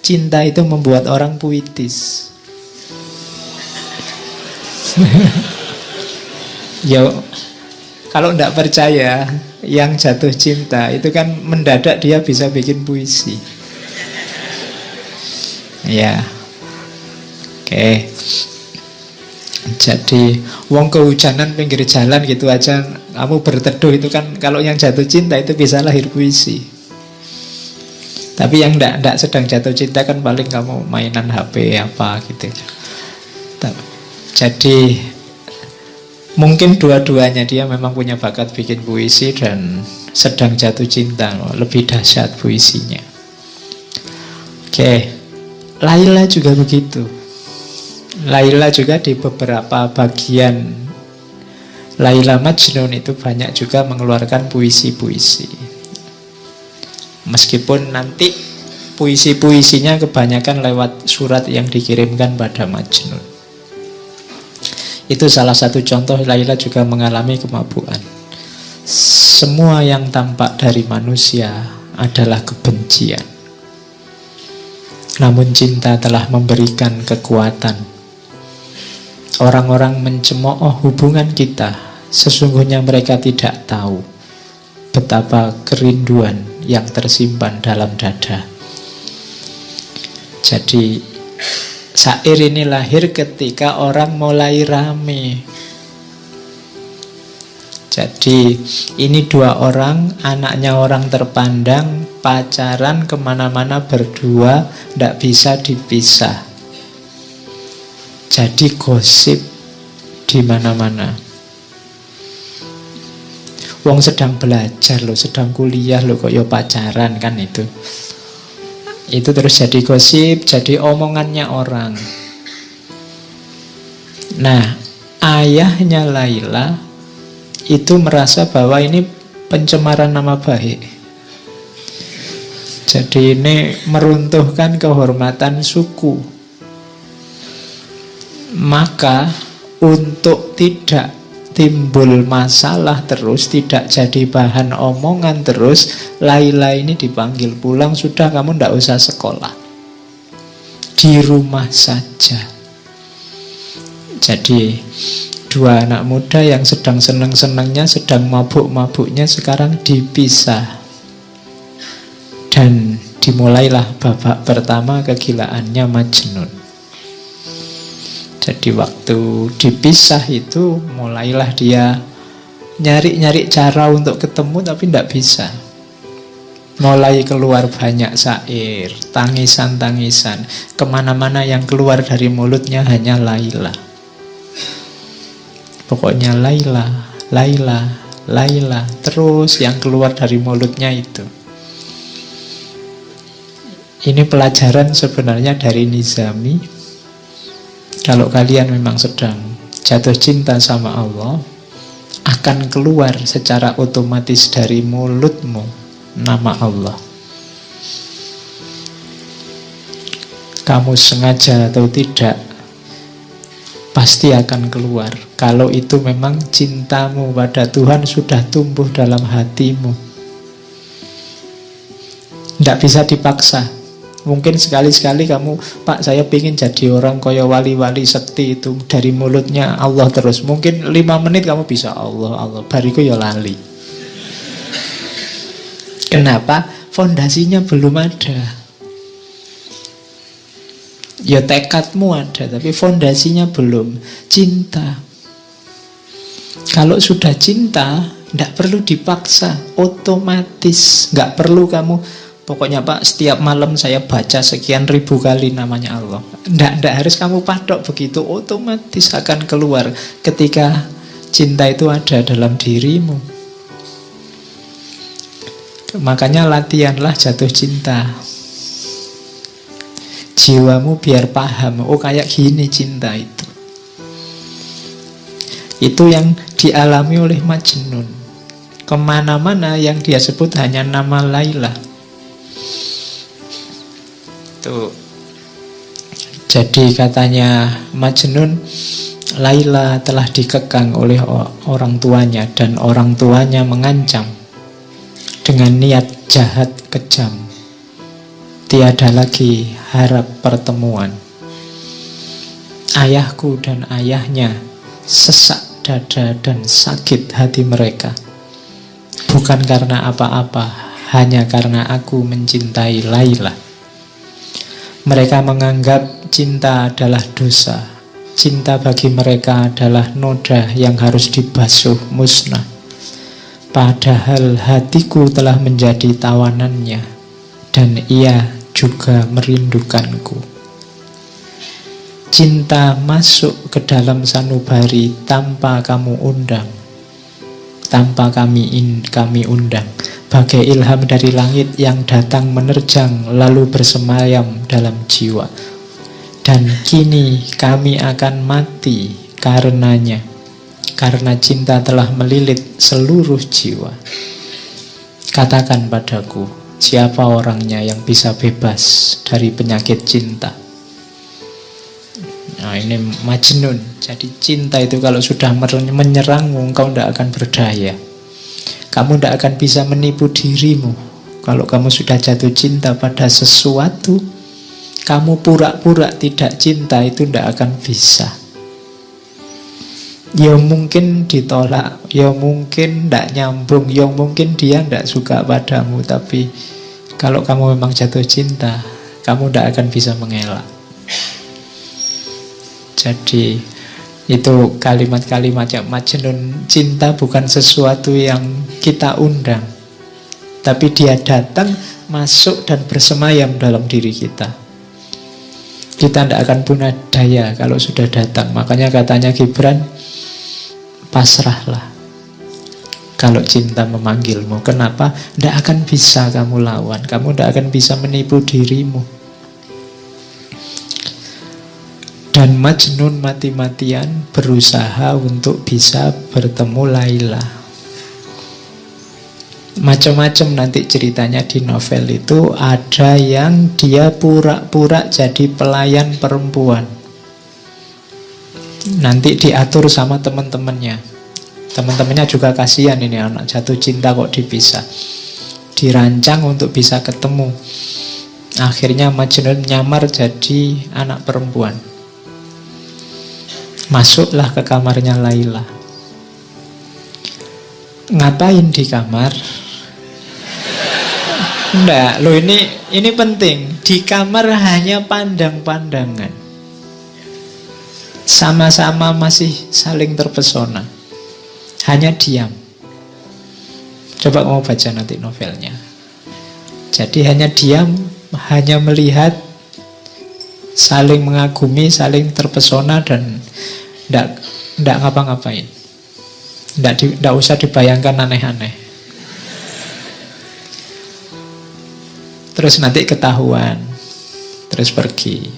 cinta itu membuat orang puitis. Ya, kalau tidak percaya, yang jatuh cinta itu kan mendadak dia bisa bikin puisi. Ya, oke. Jadi wong kehujanan pinggir jalan gitu aja kamu berteduh, itu kan kalau yang jatuh cinta itu bisa lahir puisi. Tapi yang ndak sedang jatuh cinta kan paling kamu mainan HP apa gitu. Jadi mungkin dua-duanya, dia memang punya bakat bikin puisi dan sedang jatuh cinta, lebih dahsyat puisinya. Oke, Laila juga begitu. Laila juga di beberapa bagian Laila Majnun itu banyak juga mengeluarkan puisi-puisi. Meskipun nanti puisi-puisinya kebanyakan lewat surat yang dikirimkan pada Majnun. Itu salah satu contoh Laila juga mengalami kemabuan. Semua yang tampak dari manusia adalah kebencian. Namun cinta telah memberikan kekuatan. Orang-orang mencemooh hubungan kita, sesungguhnya mereka tidak tahu betapa kerinduan yang tersimpan dalam dada. Jadi syair ini lahir ketika orang mulai rame. Jadi ini dua orang, anaknya orang terpandang, pacaran kemana-mana berdua, tidak bisa dipisah. Jadi gosip di mana-mana. Wong sedang belajar loh, sedang kuliah loh, kok yo pacaran kan itu. Itu terus jadi gosip, jadi omongannya orang. Nah, ayahnya Laila itu merasa bahwa ini pencemaran nama baik. Jadi ini meruntuhkan kehormatan suku. Maka untuk tidak timbul masalah terus, tidak jadi bahan omongan terus, Laila ini dipanggil pulang. Sudah, kamu tidak usah sekolah, di rumah saja. Jadi dua anak muda yang sedang senang-senangnya, sedang mabuk-mabuknya, sekarang dipisah. Dan dimulailah babak pertama kegilaannya Majnun. Jadi waktu dipisah itu mulailah dia nyari-nyari cara untuk ketemu, tapi tidak bisa. Mulai keluar banyak syair, tangisan-tangisan. Kemana-mana yang keluar dari mulutnya hanya Laila. Pokoknya Laila, Laila, Laila. Terus yang keluar dari mulutnya itu. Ini pelajaran sebenarnya dari Nizami. Kalau kalian memang sedang jatuh cinta sama Allah, akan keluar secara otomatis dari mulutmu nama Allah. Kamu sengaja atau tidak, pasti akan keluar. Kalau itu memang cintamu pada Tuhan sudah tumbuh dalam hatimu. Tidak bisa dipaksa. Mungkin sekali-sekali kamu, Pak, saya pengen jadi orang kaya wali-wali sekti itu, dari mulutnya Allah terus. Mungkin 5 menit kamu bisa Allah, Allah, bariku ya lali. Kenapa? Fondasinya belum ada. Ya tekadmu ada, tapi fondasinya belum. Cinta. Kalau sudah cinta, tidak perlu dipaksa, otomatis. Nggak perlu kamu, pokoknya Pak, setiap malam saya baca sekian ribu kali namanya Allah. Tidak harus kamu patok begitu, otomatis akan keluar ketika cinta itu ada dalam dirimu. Makanya latihanlah jatuh cinta. Jiwamu biar paham, oh kayak gini cinta itu. Itu yang dialami oleh Majnun. Kemana-mana yang dia sebut hanya nama Laila. Tuh. Jadi katanya Majnun, Laila telah dikekang oleh orang tuanya, dan orang tuanya mengancam dengan niat jahat kejam. Tiada lagi harap pertemuan. Ayahku dan ayahnya sesak dada dan sakit hati mereka. Bukan karena apa-apa, hanya karena aku mencintai Laila. Mereka menganggap cinta adalah dosa. Cinta bagi mereka adalah noda yang harus dibasuh musnah. Padahal hatiku telah menjadi tawanannya, dan ia juga merindukanku. Cinta masuk ke dalam sanubari tanpa kamu undang, tanpa kami undang, bagai ilham dari langit yang datang menerjang lalu bersemayam dalam jiwa. Dan kini kami akan mati karenanya, karena cinta telah melilit seluruh jiwa. Katakan padaku, siapa orangnya yang bisa bebas dari penyakit cinta? Nah, ini Majnun. Jadi cinta itu kalau sudah menyerangmu, engkau tidak akan berdaya. Kamu tidak akan bisa menipu dirimu. Kalau kamu sudah jatuh cinta pada sesuatu, kamu pura-pura tidak cinta, itu tidak akan bisa. Ya mungkin ditolak, ya mungkin tidak nyambung, ya mungkin dia tidak suka padamu. Tapi kalau kamu memang jatuh cinta, kamu tidak akan bisa mengelak. Jadi itu kalimat-kalimat yang Majnun. Cinta bukan sesuatu yang kita undang, tapi dia datang, masuk dan bersemayam dalam diri kita. Kita tidak akan punya daya kalau sudah datang. Makanya katanya Gibran, pasrahlah kalau cinta memanggilmu. Kenapa? Tidak akan bisa kamu lawan. Kamu tidak akan bisa menipu dirimu. Dan Majnun mati-matian berusaha untuk bisa bertemu Laila. Macam-macam nanti ceritanya di novel itu. Ada yang dia pura-pura jadi pelayan perempuan, nanti diatur sama teman-temannya. Teman-temannya juga kasihan, ini anak jatuh cinta kok dipisah. Dirancang untuk bisa ketemu. Akhirnya Majnun nyamar jadi anak perempuan. Masuklah ke kamarnya Laila. Ngapain di kamar? Enggak, loh ini penting. Di kamar hanya pandang-pandangan. Sama-sama masih saling terpesona. Hanya diam. Coba kamu baca nanti novelnya. Jadi hanya diam, hanya melihat, saling mengagumi, saling terpesona, dan tidak ngapa-ngapain. Tidak usah dibayangkan aneh-aneh. Terus nanti ketahuan, terus pergi.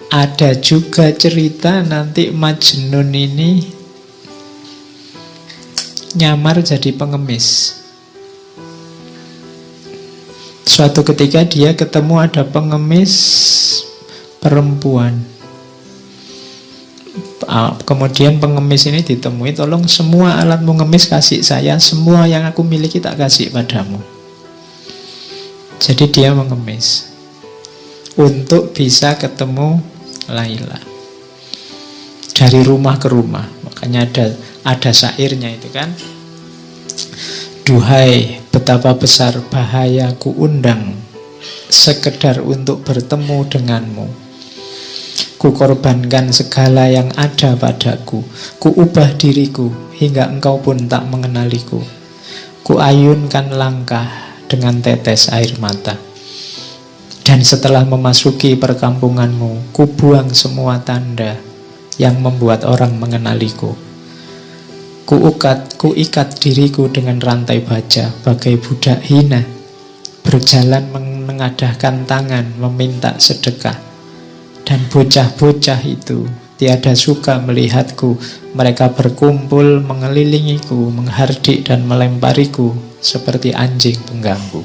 Ada juga cerita nanti Majnun ini nyamar jadi pengemis. Suatu ketika dia ketemu ada pengemis perempuan. Kemudian pengemis ini ditemui, tolong semua alatmu ngemis kasih saya, semua yang aku miliki tak kasih padamu. Jadi dia mengemis untuk bisa ketemu Laila. Dari rumah ke rumah. Makanya ada syairnya itu kan. Duhai, betapa besar bahaya ku undang sekedar untuk bertemu denganmu. Ku korbankan segala yang ada padaku. Ku ubah diriku hingga engkau pun tak mengenaliku. Ku ayunkan langkah dengan tetes air mata. Dan setelah memasuki perkampunganmu, ku buang semua tanda yang membuat orang mengenaliku. Ku ikat diriku dengan rantai baja bagai budak hina, berjalan mengadahkan tangan meminta sedekah. Dan bocah-bocah itu tiada suka melihatku. Mereka berkumpul mengelilingiku, menghardik dan melempariku seperti anjing pengganggu.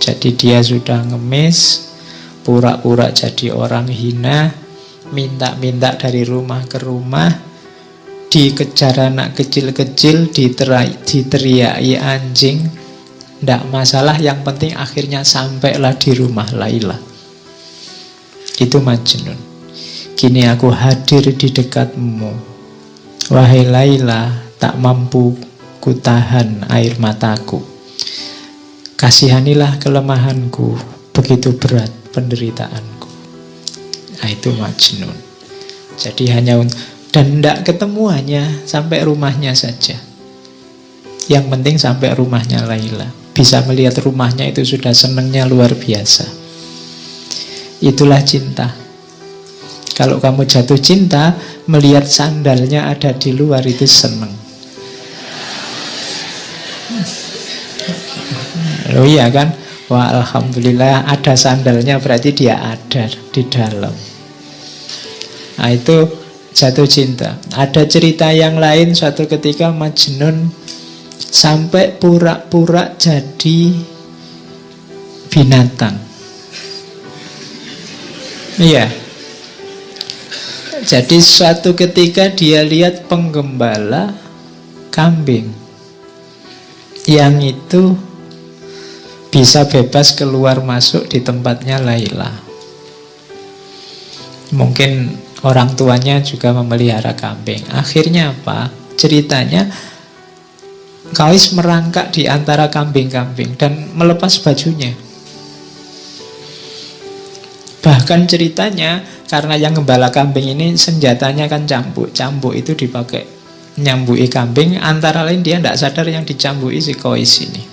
Jadi dia sudah ngemis, pura-pura jadi orang hina, minta-minta dari rumah ke rumah, dikejar anak kecil-kecil, diteriaki anjing, Tidak masalah, yang penting akhirnya sampailah di rumah Laila. Itu Majnun. Kini aku hadir di dekatmu, wahai Laila, tak mampu kutahan air mataku. Kasihanilah kelemahanku, begitu berat penderitaanku. Nah, itu Majnun. Jadi hanya dan tidak ketemu, hanya sampai rumahnya saja. Yang penting sampai rumahnya Laila. Bisa melihat rumahnya itu sudah senangnya luar biasa. Itulah cinta. Kalau kamu jatuh cinta, melihat sandalnya ada di luar itu senang. Oh iya kan? Wah, alhamdulillah ada sandalnya, berarti dia ada di dalam. Nah, itu jatuh cinta. Ada cerita yang lain, suatu ketika Majnun sampai pura-pura jadi binatang. Iya. Jadi suatu ketika dia lihat penggembala kambing yang itu bisa bebas keluar masuk di tempatnya Laila. Mungkin orang tuanya juga memelihara kambing. Akhirnya apa? Ceritanya Qais merangkak di antara kambing-kambing dan melepas bajunya. Bahkan ceritanya, karena yang gembala kambing ini senjatanya kan cambuk. Cambuk itu dipakai nyambui kambing. Antara lain dia tidak sadar yang dicambui si Qais ini.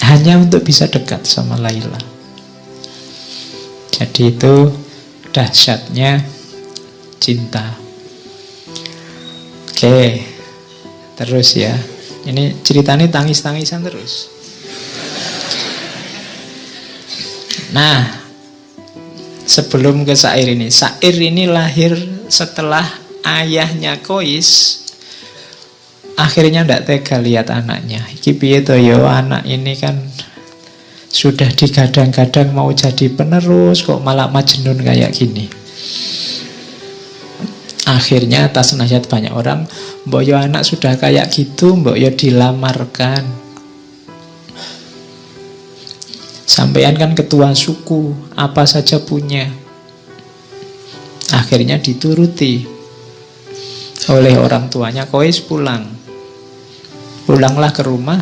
Hanya untuk bisa dekat sama Laila. Jadi itu dahsyatnya cinta. Oke, terus ya. Ini ceritanya tangis-tangisan terus. Nah, sebelum ke syair ini. Syair ini lahir setelah ayahnya Qais akhirnya tidak tega lihat anaknya. Iki piye to yo, anak ini kan sudah digadang-gadang mau jadi penerus, kok malah Majnun kayak gini. Akhirnya atas nasihat banyak orang, mbok yo anak sudah kayak gitu, mbok yo dilamarkan. Sampean kan ketua suku, apa saja punya. Akhirnya dituruti oleh orang tuanya. Qais pulanglah ke rumah,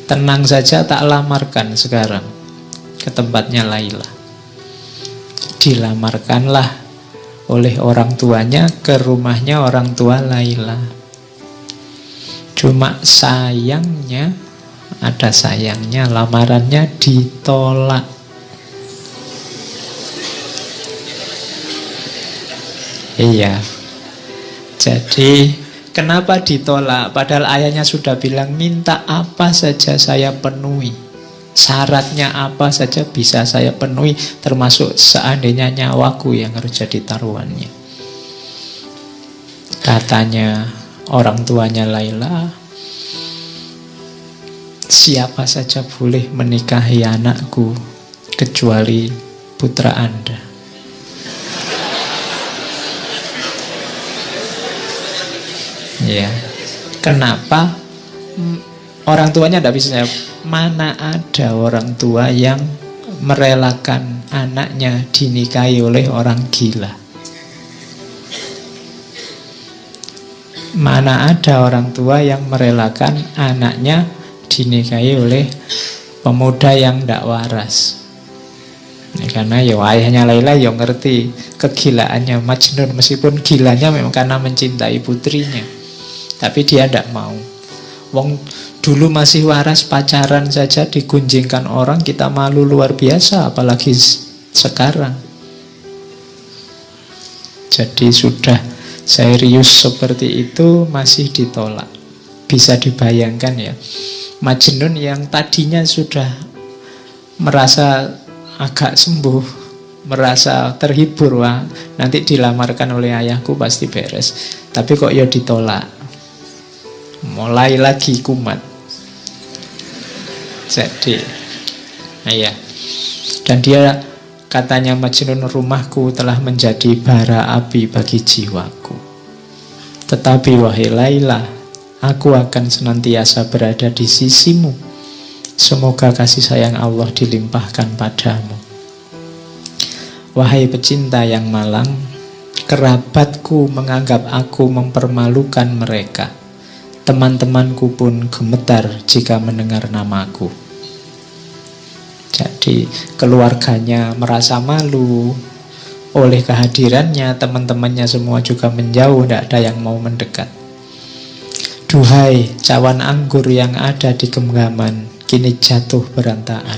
tenang saja, tak lamarkan sekarang ke tempatnya Laila. Dilamarkanlah oleh orang tuanya ke rumahnya orang tua Laila. Cuma sayangnya, ada sayangnya, lamarannya ditolak. Iya. Jadi kenapa ditolak? Padahal ayahnya sudah bilang, minta apa saja saya penuhi, syaratnya apa saja bisa saya penuhi, termasuk seandainya nyawaku yang harus jadi taruhannya. Katanya orang tuanya Laila, siapa saja boleh menikahi anakku kecuali putra Anda. Ya, kenapa? Orang tuanya tidak bisa jawab. Mana ada orang tua yang merelakan anaknya dinikahi oleh orang gila? Mana ada orang tua yang merelakan anaknya dinikahi oleh pemuda yang tidak waras? Karena ya ayahnya Laila ya ngerti kegilaannya Majnun, meskipun gilanya memang karena mencintai putrinya. Tapi dia tidak mau. Wong dulu masih waras, pacaran saja digunjingkan orang, kita malu luar biasa, apalagi sekarang. Jadi sudah serius seperti itu masih ditolak. Bisa dibayangkan ya, Majnun yang tadinya sudah merasa agak sembuh, merasa terhibur, wah nanti dilamarkan oleh ayahku pasti beres. Tapi kok ya ditolak. Mulai lagi kumat. Jadi ya. Dan dia katanya, Majnun, rumahku telah menjadi bara api bagi jiwaku. Tetapi wahai Laila, Aku akan senantiasa berada di sisimu. Semoga kasih sayang Allah dilimpahkan padamu. Wahai pecinta yang malang, kerabatku menganggap aku mempermalukan mereka. Teman-temanku pun gemetar jika mendengar namaku. Jadi keluarganya merasa malu oleh kehadirannya, teman-temannya semua juga menjauh, tidak ada yang mau mendekat. Duhai cawan anggur yang ada di genggaman, kini jatuh berantakan.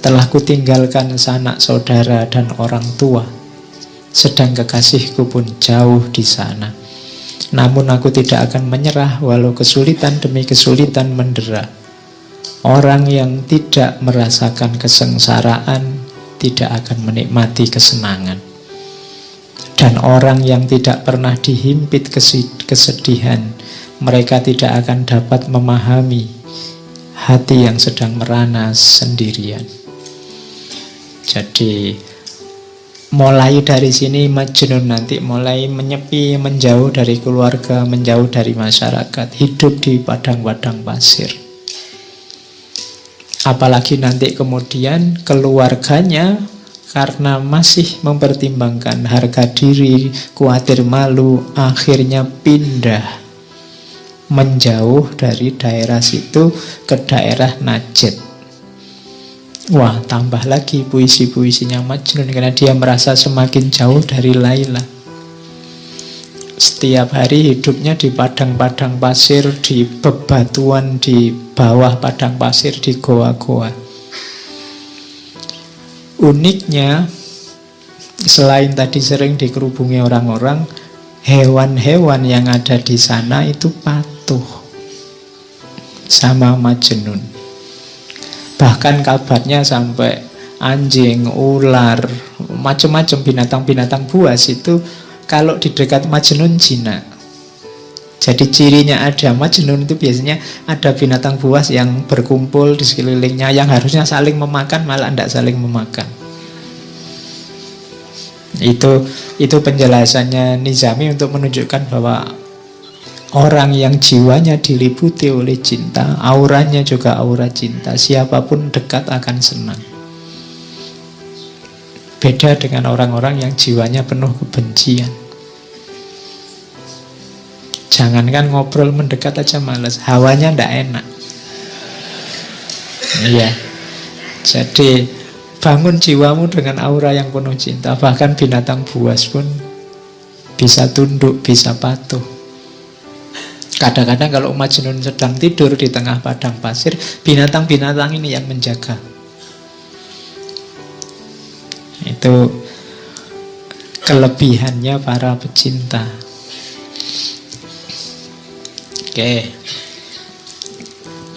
Telah kutinggalkan sanak saudara dan orang tua, sedang kekasihku pun jauh di sana. Namun aku tidak akan menyerah walau kesulitan demi kesulitan mendera. Orang yang tidak merasakan kesengsaraan tidak akan menikmati kesenangan. Dan orang yang tidak pernah dihimpit kesedihan, mereka tidak akan dapat memahami hati yang sedang merana sendirian. Jadi mulai dari sini Majnun nanti mulai menyepi, menjauh dari keluarga, menjauh dari masyarakat, hidup di padang-padang pasir. Apalagi nanti kemudian keluarganya karena masih mempertimbangkan harga diri, khawatir malu, akhirnya pindah menjauh dari daerah situ ke daerah Najd. Wah, tambah lagi puisi-puisinya Majnun karena dia merasa semakin jauh dari Laila. Setiap hari hidupnya di padang-padang pasir, di bebatuan, di bawah padang pasir, di goa-goa. Uniknya, selain tadi sering dikerubungi orang-orang, hewan-hewan yang ada di sana itu patuh sama Majnun. Bahkan kabarnya sampai anjing, ular, macam-macam binatang-binatang buas itu kalau di dekat Majnun jinak. Jadi cirinya ada Majnun itu biasanya ada binatang buas yang berkumpul di sekelilingnya, yang harusnya saling memakan malah tidak saling memakan. Itu penjelasannya Nizami untuk menunjukkan bahwa orang yang jiwanya diliputi oleh cinta, auranya juga aura cinta, siapapun dekat akan senang. Beda dengan orang-orang yang jiwanya penuh kebencian. Jangankan ngobrol mendekat aja malas, hawanya ndak enak. Iya. Jadi bangun jiwamu dengan aura yang penuh cinta. Bahkan binatang buas pun bisa tunduk, bisa patuh. Kadang-kadang kalau Majnun sedang tidur di tengah padang pasir, binatang-binatang ini yang menjaga. Itu kelebihannya para pecinta. Oke,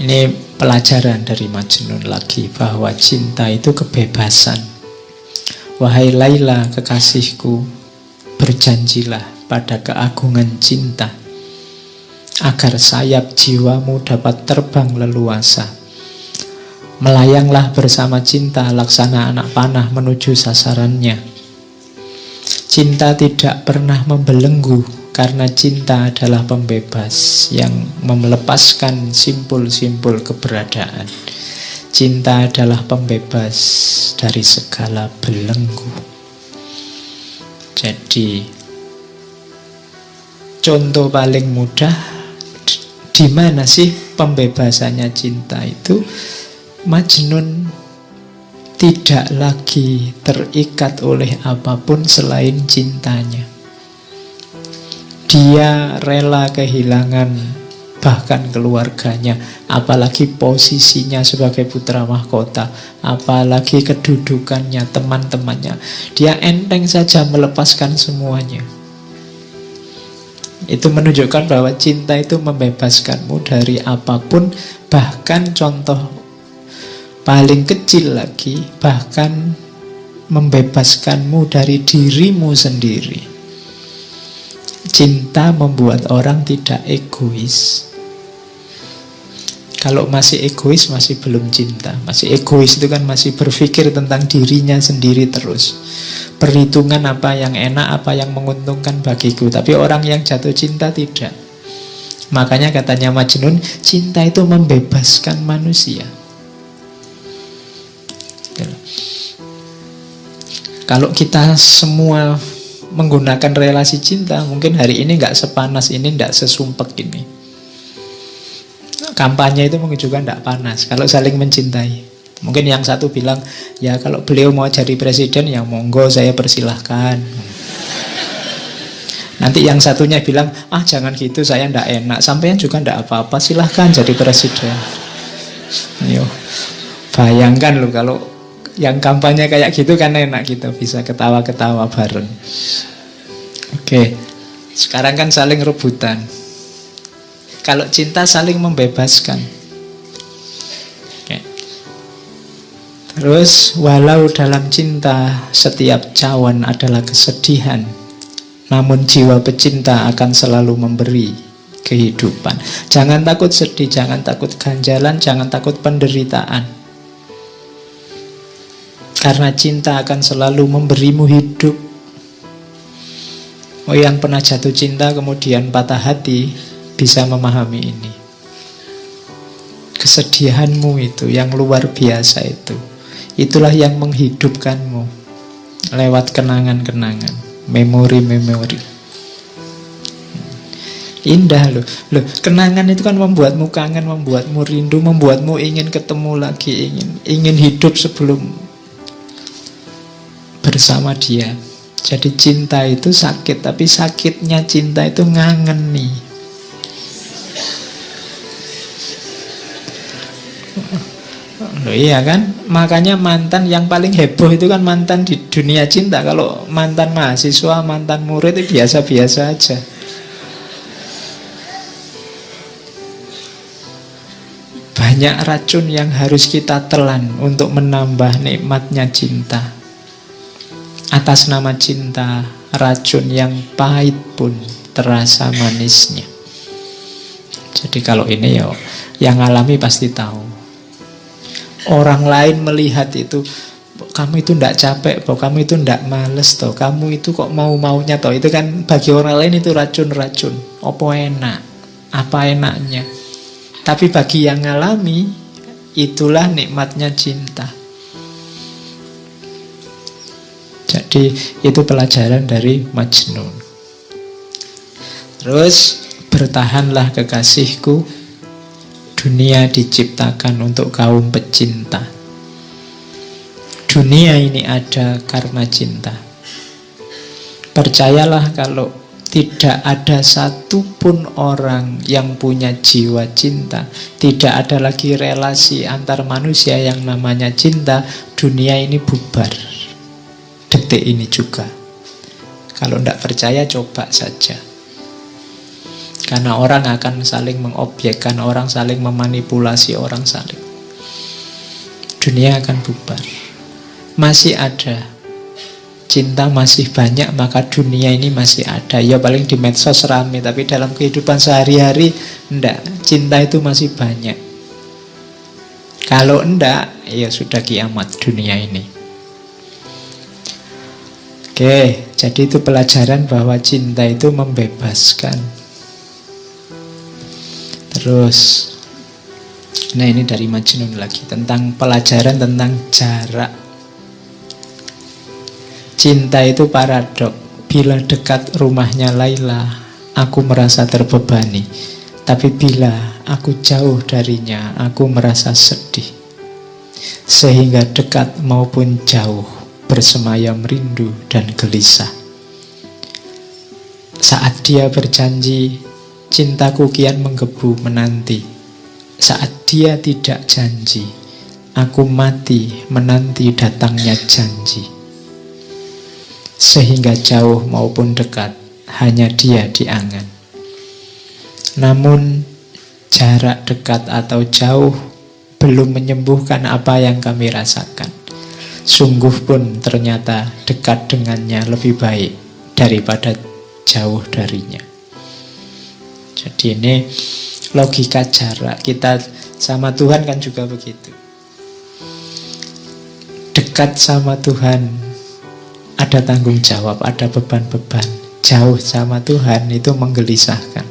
ini pelajaran dari Majnun lagi, bahwa cinta itu kebebasan. Wahai Laila kekasihku, berjanjilah pada keagungan cinta, agar sayap jiwamu dapat terbang leluasa. Melayanglah bersama cinta laksana anak panah menuju sasarannya. Cinta tidak pernah membelenggu, karena cinta adalah pembebas yang melepaskan simpul-simpul keberadaan. Cinta adalah pembebas dari segala belenggu. Jadi contoh paling mudah, di mana sih pembebasannya cinta itu? Majnun tidak lagi terikat oleh apapun selain cintanya. Dia rela kehilangan bahkan keluarganya, apalagi posisinya sebagai putra mahkota, apalagi kedudukannya, teman-temannya. Dia enteng saja melepaskan semuanya. Itu menunjukkan bahwa cinta itu membebaskanmu dari apapun, bahkan contoh paling kecil lagi, bahkan membebaskanmu dari dirimu sendiri. Cinta membuat orang tidak egois. Kalau masih egois, masih belum cinta. Masih egois itu kan masih berpikir tentang dirinya sendiri terus. Perhitungan apa yang enak, apa yang menguntungkan bagiku. Tapi orang yang jatuh cinta tidak. Makanya katanya Majnun, cinta itu membebaskan manusia. Kalau kita semua menggunakan relasi cinta, mungkin hari ini nggak sepanas ini, nggak sesumpek ini. Kampanye itu mungkin juga nggak panas kalau saling mencintai. Mungkin yang satu bilang, ya kalau beliau mau jadi presiden, ya monggo saya persilahkan. Nanti yang satunya bilang, jangan gitu, saya ndak enak. Sampean juga ndak apa-apa, silahkan jadi presiden. Ayo, bayangkan loh kalau yang kampanye kayak gitu kan enak, kita bisa ketawa-ketawa bareng. Oke, sekarang kan saling rebutan. Kalau cinta saling membebaskan. Oke. Terus, walau dalam cinta setiap cawan adalah kesedihan, namun jiwa pecinta akan selalu memberi kehidupan. Jangan takut sedih, jangan takut ganjalan, jangan takut penderitaan. Karena cinta akan selalu memberimu hidup. Yang pernah jatuh cinta kemudian patah hati bisa memahami ini. Kesedihanmu itu yang luar biasa itu, itulah yang menghidupkanmu lewat kenangan-kenangan, memori-memori. Indah loh. Kenangan itu kan membuatmu kangen, membuatmu rindu, membuatmu ingin ketemu lagi, ingin hidup sebelum bersama dia. Jadi cinta itu sakit, tapi sakitnya cinta itu ngangen nih. Loh, iya kan? Makanya mantan yang paling heboh itu kan mantan di dunia cinta. Kalau mantan mahasiswa, mantan murid itu biasa-biasa aja. Banyak racun yang harus kita telan untuk menambah nikmatnya cinta. Atas nama cinta, racun yang pahit pun terasa manisnya. Jadi kalau ini ya, yang alami pasti tahu. Orang lain melihat itu, kamu itu ndak capek, kamu itu ndak males toh, kamu itu kok mau-maunya toh. Itu kan bagi orang lain itu racun-racun. Apa enak? Apa enaknya? Tapi bagi yang ngalami, itulah nikmatnya cinta. Jadi itu pelajaran dari Majnun. Terus, bertahanlah kekasihku, dunia diciptakan untuk kaum pecinta. Dunia ini ada karena cinta. Percayalah kalau tidak ada satupun orang yang punya jiwa cinta, tidak ada lagi relasi antar manusia yang namanya cinta, dunia ini bubar. Detik ini juga. Kalau tidak percaya, coba saja. Karena orang akan saling mengobjekkan, orang saling memanipulasi, orang saling. Dunia akan bubar. Masih ada cinta, masih banyak, maka dunia ini masih ada. Ya paling di medsos rame, tapi dalam kehidupan sehari-hari enggak. Cinta itu masih banyak. Kalau enggak, ya sudah kiamat dunia ini. Oke, jadi itu pelajaran bahwa cinta itu membebaskan. Terus, nah ini dari Majnun lagi, tentang pelajaran tentang jarak. Cinta itu paradok. Bila dekat rumahnya Laila, aku merasa terbebani. Tapi bila aku jauh darinya, aku merasa sedih. Sehingga dekat maupun jauh, bersemayam rindu dan gelisah. Saat dia berjanji, cintaku kian menggebu menanti. Saat dia tidak janji, aku mati menanti datangnya janji. Sehingga jauh maupun dekat, hanya dia di angan. Namun jarak dekat atau jauh belum menyembuhkan apa yang kami rasakan. Sungguh pun ternyata dekat dengannya lebih baik daripada jauh darinya. Jadi ini logika jarak. Kita sama Tuhan kan juga begitu. Dekat sama Tuhan ada tanggung jawab, ada beban-beban. Jauh sama Tuhan itu menggelisahkan.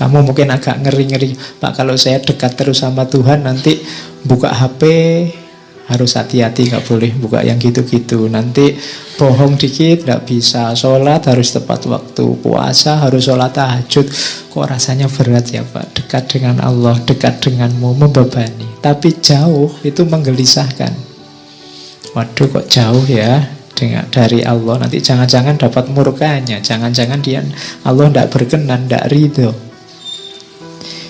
Kamu mungkin agak ngeri-ngeri, Pak, kalau saya dekat terus sama Tuhan nanti buka HP harus hati-hati, nggak boleh buka yang gitu-gitu. Nanti bohong dikit nggak bisa, sholat harus tepat waktu, puasa harus sholat tahajud. Kok rasanya berat ya Pak? Dekat dengan Allah, dekat denganmu, membebani. Tapi jauh itu menggelisahkan. Waduh, kok jauh ya dari Allah. Nanti jangan-jangan dapat murkanya, jangan-jangan Allah tidak berkenan, tidak ridho.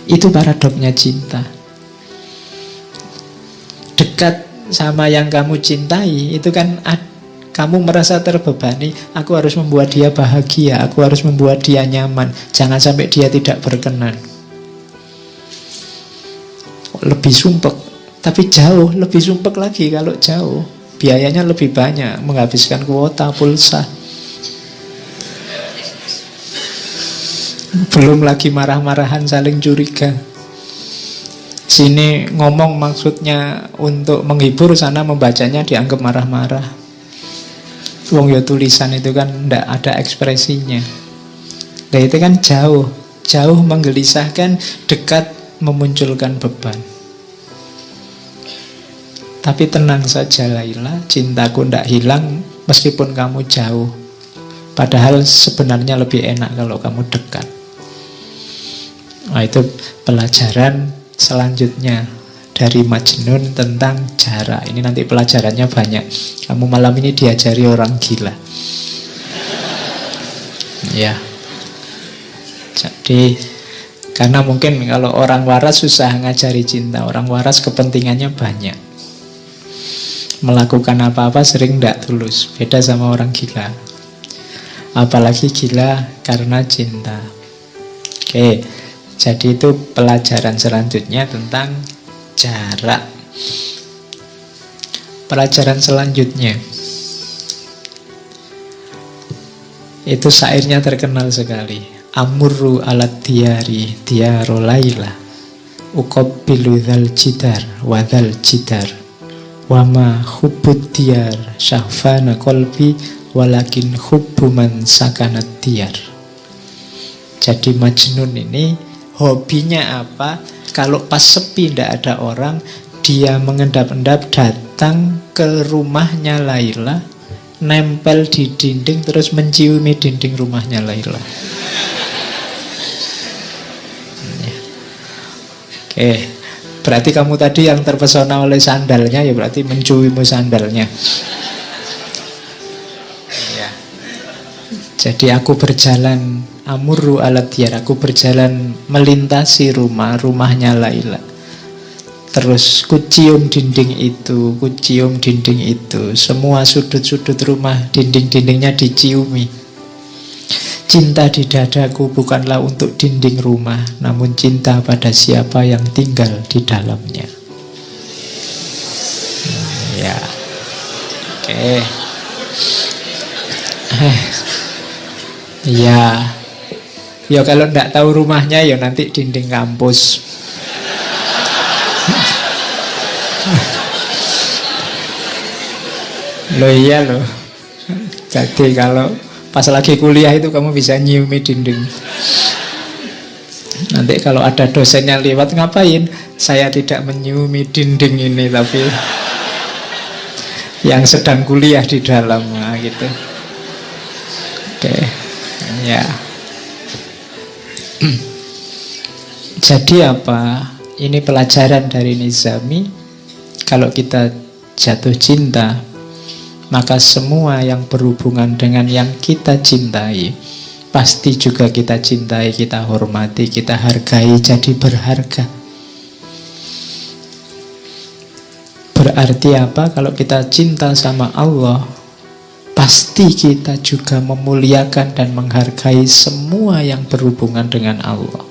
Itu paradoknya cinta. Dekat sama yang kamu cintai itu kan kamu merasa terbebani. Aku harus membuat dia bahagia, aku harus membuat dia nyaman, jangan sampai dia tidak berkenan. Lebih sumpek. Tapi jauh lebih sumpek lagi. Kalau jauh biayanya lebih banyak, menghabiskan kuota pulsa. Belum lagi marah-marahan, saling curiga. Sini ngomong maksudnya untuk menghibur, sana membacanya dianggap marah-marah. Wong ya tulisan itu kan ndak ada ekspresinya. Nah itu kan jauh menggelisahkan, dekat memunculkan beban. Tapi tenang saja Laila, cintaku ndak hilang meskipun kamu jauh. Padahal sebenarnya lebih enak kalau kamu dekat. Nah itu pelajaran selanjutnya dari Majnun tentang jarak. Ini nanti pelajarannya banyak. Kamu malam ini diajari orang gila. Ya. Jadi karena mungkin kalau orang waras susah ngajari cinta. Orang waras kepentingannya banyak. Melakukan apa-apa sering tidak tulus. Beda sama orang gila. Apalagi gila karena cinta. Oke. Jadi itu pelajaran selanjutnya tentang jarak. Pelajaran selanjutnya itu syairnya terkenal sekali. Amurru alat diyari diyaru Laila, uqabbilu dzal jidar wa dzal jidar, wa ma hubbud diyar syahfana qalbi walakin hubbu man sakanat diyar. Jadi Majnun ini hobinya apa? Kalau pas sepi tidak ada orang, dia mengendap-endap datang ke rumahnya Laila, nempel di dinding terus menciumi dinding rumahnya Laila. Oke, berarti kamu tadi yang terpesona oleh sandalnya, ya berarti menciumimu sandalnya. Ya. Jadi aku berjalan amurru alat diyar, aku berjalan melintasi rumahnya Laila. Terus kucium dinding itu, kucium dinding itu. Semua sudut-sudut rumah, dinding-dindingnya diciumi. Cinta di dadaku bukanlah untuk dinding rumah, namun cinta pada siapa yang tinggal di dalamnya. Ya. Oke. Ya. Ya kalau tidak tahu rumahnya ya nanti dinding kampus. Loh iya loh. Jadi kalau pas lagi kuliah itu kamu bisa nyiumi dinding. Nanti kalau ada dosennya lewat, ngapain? Saya tidak menyiumi dinding ini, tapi yang sedang kuliah di dalam, nah, gitu. Oke. Ya. Jadi apa? Ini pelajaran dari Nizami. Kalau kita jatuh cinta, maka semua yang berhubungan dengan yang kita cintai pasti juga kita cintai, kita hormati, kita hargai, jadi berharga. Berarti apa? Kalau kita cinta sama Allah, pasti kita juga memuliakan dan menghargai semua yang berhubungan dengan Allah.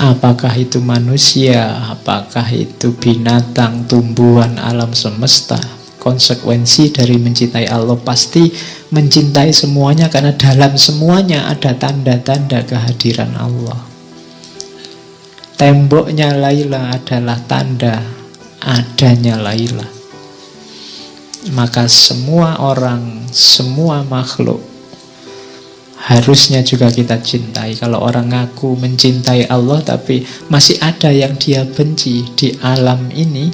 Apakah itu manusia, apakah itu binatang, tumbuhan, alam semesta. Konsekuensi dari mencintai Allah pasti mencintai semuanya, karena dalam semuanya ada tanda-tanda kehadiran Allah. Temboknya Laila adalah tanda adanya Laila. Maka semua orang, semua makhluk harusnya juga kita cintai. Kalau orang ngaku mencintai Allah tapi masih ada yang dia benci di alam ini,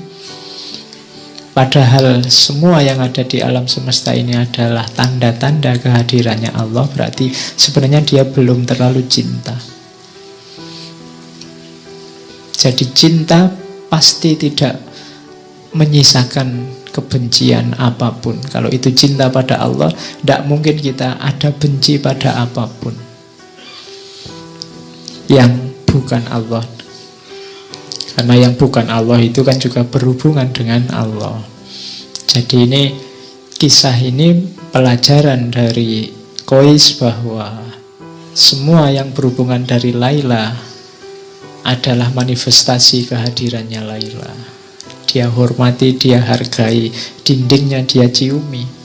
padahal semua yang ada di alam semesta ini adalah tanda-tanda kehadirannya Allah, berarti sebenarnya dia belum terlalu cinta. Jadi cinta pasti tidak menyisakan kebencian apapun. Kalau itu cinta pada Allah, tidak mungkin kita ada benci pada apapun yang bukan Allah. Karena yang bukan Allah itu kan juga berhubungan dengan Allah. Jadi ini, kisah ini pelajaran dari Qais bahwa semua yang berhubungan dari Laila adalah manifestasi kehadirannya Laila. Dia hormati, dia hargai, dindingnya dia ciumi.